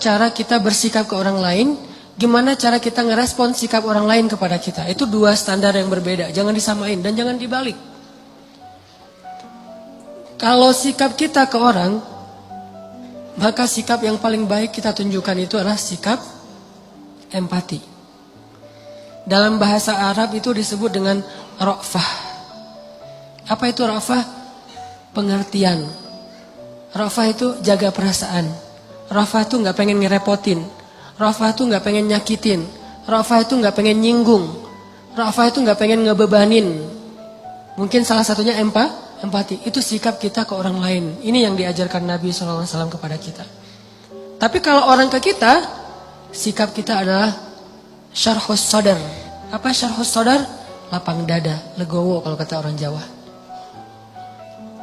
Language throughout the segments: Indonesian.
cara kita bersikap ke orang lain, gimana cara kita ngerespon sikap orang lain kepada kita. Itu dua standar yang berbeda, jangan disamain dan jangan dibalik. Kalau sikap kita ke orang, maka sikap yang paling baik kita tunjukkan itu adalah sikap empati. Dalam bahasa Arab itu disebut dengan ra'fah. Apa itu ra'fah? Pengertian. Ra'fah itu jaga perasaan. Ra'fah itu gak pengen ngerepotin. Ra'fah itu gak pengen nyakitin. Ra'fah itu gak pengen nyinggung. Ra'fah itu gak pengen ngebebanin. Mungkin salah satunya empati. Itu sikap kita ke orang lain. Ini yang diajarkan Nabi SAW kepada kita. Tapi kalau orang ke kita, sikap kita adalah syarhus sadar. Apa syarhus sadar? Lapang dada, legowo kalau kata orang Jawa.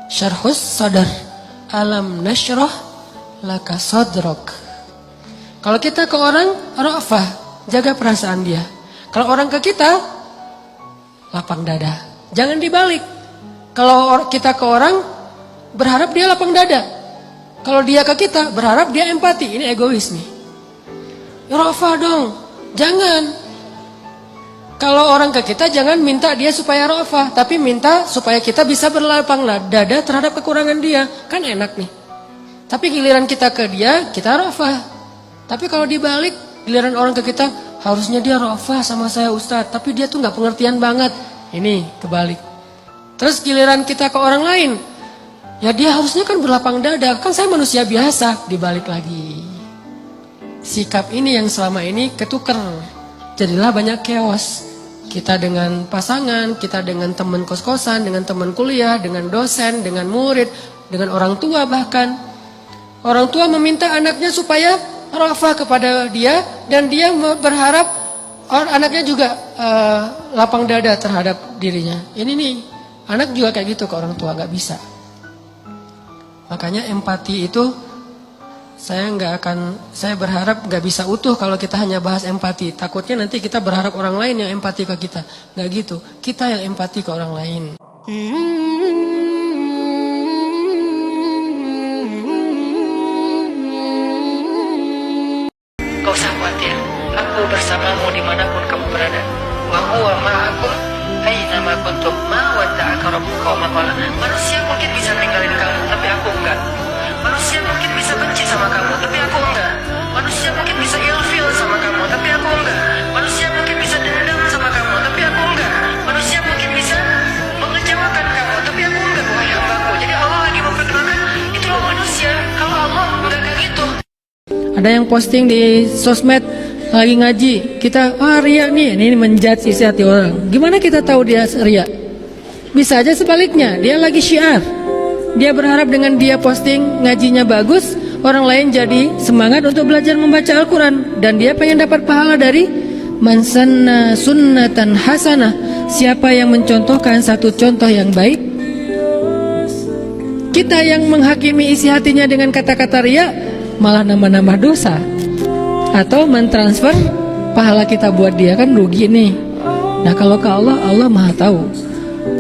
Syarhus sadar. Alam nasyrah laka sadrak. Kalau kita ke orang, ra'fah, jaga perasaan dia. Kalau orang ke kita, lapang dada. Jangan dibalik. Kalau kita ke orang, berharap dia lapang dada. Kalau dia ke kita, berharap dia empati. Ini egois nih. Ra'fah dong, jangan. Kalau orang ke kita, jangan minta dia supaya ra'fah, tapi minta supaya kita bisa berlapang dada terhadap kekurangan dia. Kan enak nih. Tapi giliran kita ke dia, kita ra'fah. Tapi kalau dibalik, giliran orang ke kita, harusnya dia ra'fah sama saya Ustadz, tapi dia tuh gak pengertian banget. Ini kebalik. Terus giliran kita ke orang lain, ya dia harusnya kan berlapang dada, kan saya manusia biasa. Dibalik lagi. Sikap ini yang selama ini ketuker. Jadilah banyak chaos. Kita dengan pasangan, kita dengan teman kos-kosan, dengan teman kuliah, dengan dosen, dengan murid, dengan orang tua bahkan. Orang tua meminta anaknya supaya ra'fah kepada dia, dan dia berharap anaknya juga lapang dada terhadap dirinya. Ini nih, anak juga kayak gitu ke orang tua, gak bisa. Makanya empati itu saya berharap gak bisa utuh kalau kita hanya bahas empati. Takutnya nanti kita berharap orang lain yang empati ke kita. Gak gitu, kita yang empati ke orang lain. Gak usah khawatir, aku bersamamu dimanapun kamu berada. Wa huwa ma'akum aina ma kuntum ma wadda'aka rabbuka wa ma qala. Manusia mungkin bisa ninggalin kamu, tapi aku enggak. Manusia mungkin bisa benci sama kamu, tapi aku enggak. Manusia mungkin bisa ilfil sama kamu, tapi aku enggak. Manusia mungkin bisa dendam sama kamu, tapi aku enggak. Manusia mungkin bisa mengecewakan kamu, tapi aku enggak, wahai hambaku. Jadi Allah lagi memperkenalkan, itulah manusia. Kalau Allah enggak kayak gitu. Ada yang posting di sosmed lagi ngaji, kita ria nih, ini menjudge isi hati orang. Gimana kita tahu dia ria? Bisa aja sebaliknya, dia lagi syiar. Dia berharap dengan dia posting ngajinya bagus, orang lain jadi semangat untuk belajar membaca Al-Quran. Dan dia pengen dapat pahala dari man sanna sunnatan hasanah. Siapa yang mencontohkan satu contoh yang baik. Kita yang menghakimi isi hatinya dengan kata-kata ria, malah nambah-nambah dosa. Atau mentransfer pahala kita buat dia, kan rugi nih. Nah kalau ke Allah, Allah maha tahu.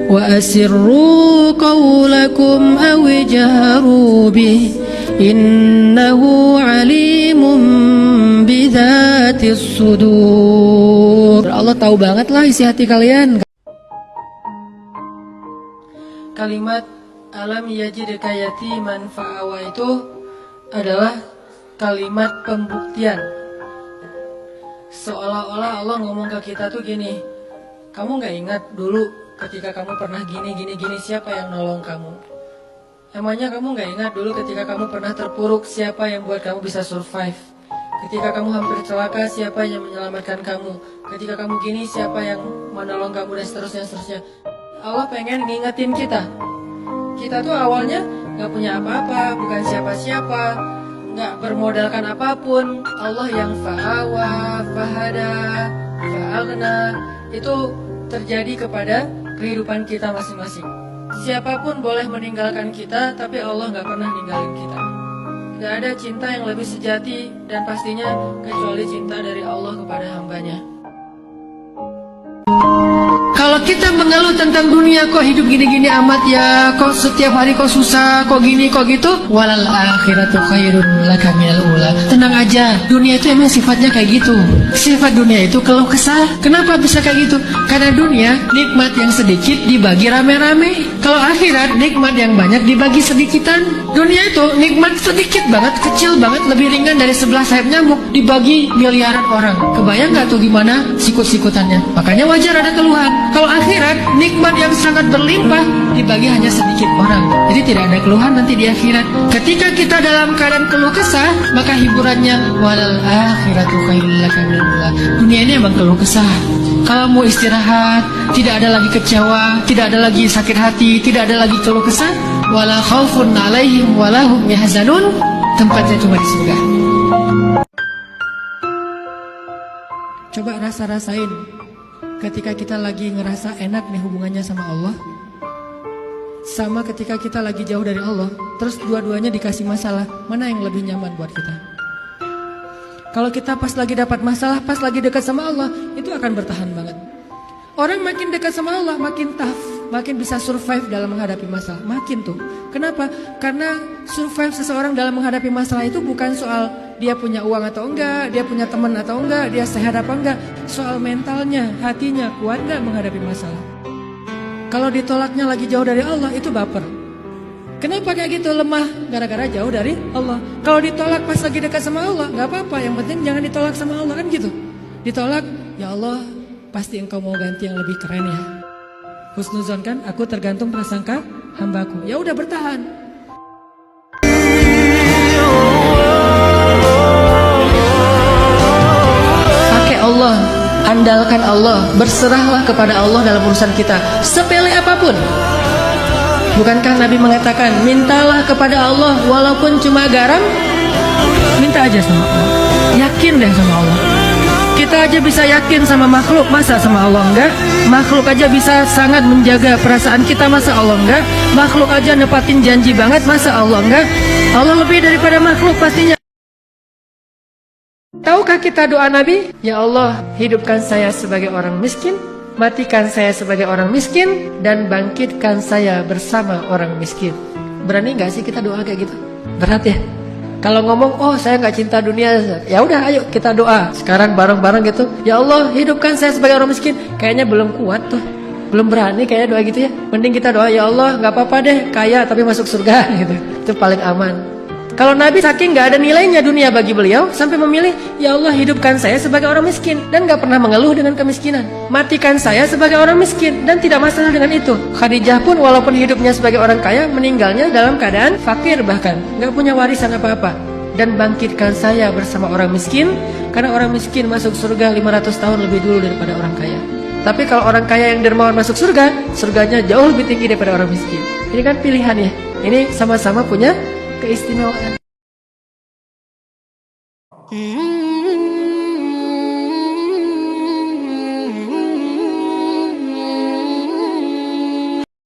Wa asirru qawlakum aw ijharu bih innahu alimun bidzatis sudur. Allah tahu banget lah isi hati kalian. Kalimat alam yajidka yatiman fa'awa itu adalah kalimat pembuktian. Seolah-olah Allah ngomong ke kita tuh gini, kamu gak ingat dulu ketika kamu pernah gini, siapa yang nolong kamu? Emangnya kamu gak ingat dulu ketika kamu pernah terpuruk, siapa yang buat kamu bisa survive? Ketika kamu hampir celaka, siapa yang menyelamatkan kamu? Ketika kamu gini, siapa yang menolong kamu, dan seterusnya. Allah pengen ngingetin kita. Kita tuh awalnya gak punya apa-apa, bukan siapa-siapa, gak bermodalkan apapun. Allah yang fa'awa, fahada, fa'agna, itu terjadi kepada kehidupan kita masing-masing. Siapapun boleh meninggalkan kita, tapi Allah gak pernah ninggalin kita. Gak ada cinta yang lebih sejati dan pastinya kecuali cinta dari Allah kepada hambanya. Kalau kita mengeluh tentang dunia, kok hidup gini-gini amat ya, kok setiap hari kok susah, kok gini, kok gitu, walal akhiratu khairun laka minal ula. Tenang aja, dunia itu emang sifatnya kayak gitu. Sifat dunia itu keluh kesah. Kenapa bisa kayak gitu? Karena dunia nikmat yang sedikit dibagi rame-rame. Kalau akhirat nikmat yang banyak dibagi sedikitan. Dunia itu nikmat sedikit banget, kecil banget, lebih ringan dari sebelah sayap nyamuk, dibagi miliaran orang. Kebayang gak tuh gimana sikut-sikutannya? Makanya wajar ada keluhan. Kalau akhirat nikmat yang sangat berlimpah dibagi hanya sedikit orang. Jadi tidak ada keluhan nanti di akhirat. Ketika kita dalam keadaan keluh kesah, maka hiburannya walal akhiratu khairul laka minal ula. Dunia ini emang keluh kesah. Kalau mau istirahat, tidak ada lagi kecewa, tidak ada lagi sakit hati, tidak ada lagi keluh kesah, wala khaufun alaihim wala hum yahzanun. Tempatnya cuma di surga. Coba rasain ketika kita lagi ngerasa enak nih hubungannya sama Allah, sama ketika kita lagi jauh dari Allah, terus dua-duanya dikasih masalah, mana yang lebih nyaman buat kita? Kalau kita pas lagi dapat masalah, pas lagi dekat sama Allah, itu akan bertahan banget. Orang makin dekat sama Allah, makin tough, makin bisa survive dalam menghadapi masalah. Makin tuh. Kenapa? Karena survive seseorang dalam menghadapi masalah itu bukan soal dia punya uang atau enggak, dia punya teman atau enggak, dia sehat apa enggak. Soal mentalnya, hatinya, kuat enggak menghadapi masalah. Kalau ditolaknya lagi jauh dari Allah, itu baper. Kenapa kayak gitu? Lemah gara-gara jauh dari Allah. Kalau ditolak pas lagi dekat sama Allah, gak apa-apa. Yang penting jangan ditolak sama Allah, kan gitu. Ditolak, ya Allah, pasti engkau mau ganti yang lebih keren ya. Husnuzon kan, aku tergantung prasangka hambaku. Ya udah bertahan. Pakai Allah, andalkan Allah, berserahlah kepada Allah dalam urusan kita. Sepele apapun. Bukankah Nabi mengatakan, mintalah kepada Allah walaupun cuma garam? Minta aja sama Allah. Yakin deh sama Allah. Kita aja bisa yakin sama makhluk, masa sama Allah enggak? Makhluk aja bisa sangat menjaga perasaan kita, masa Allah enggak? Makhluk aja nepatin janji banget, masa Allah enggak? Allah lebih daripada makhluk pastinya. Tahukah kita doa Nabi? Ya Allah, hidupkan saya sebagai orang miskin, matikan saya sebagai orang miskin, dan bangkitkan saya bersama orang miskin. Berani gak sih kita doa kayak gitu? Berat ya? Kalau ngomong, oh saya gak cinta dunia, ya udah ayo kita doa sekarang bareng-bareng gitu. Ya Allah, hidupkan saya sebagai orang miskin. Kayaknya belum kuat tuh, belum berani kayaknya doa gitu ya. Mending kita doa, ya Allah gak apa-apa deh kaya tapi masuk surga gitu. Itu paling aman. Kalau Nabi saking gak ada nilainya dunia bagi beliau, sampai memilih, ya Allah hidupkan saya sebagai orang miskin, dan gak pernah mengeluh dengan kemiskinan. Matikan saya sebagai orang miskin, dan tidak masalah dengan itu. Khadijah pun walaupun hidupnya sebagai orang kaya, meninggalnya dalam keadaan fakir bahkan, gak punya warisan apa-apa. Dan bangkitkan saya bersama orang miskin, karena orang miskin masuk surga 500 tahun lebih dulu daripada orang kaya. Tapi kalau orang kaya yang dermawan masuk surga, surganya jauh lebih tinggi daripada orang miskin. Ini kan pilihan ya. Ini sama-sama punya keistimewaan.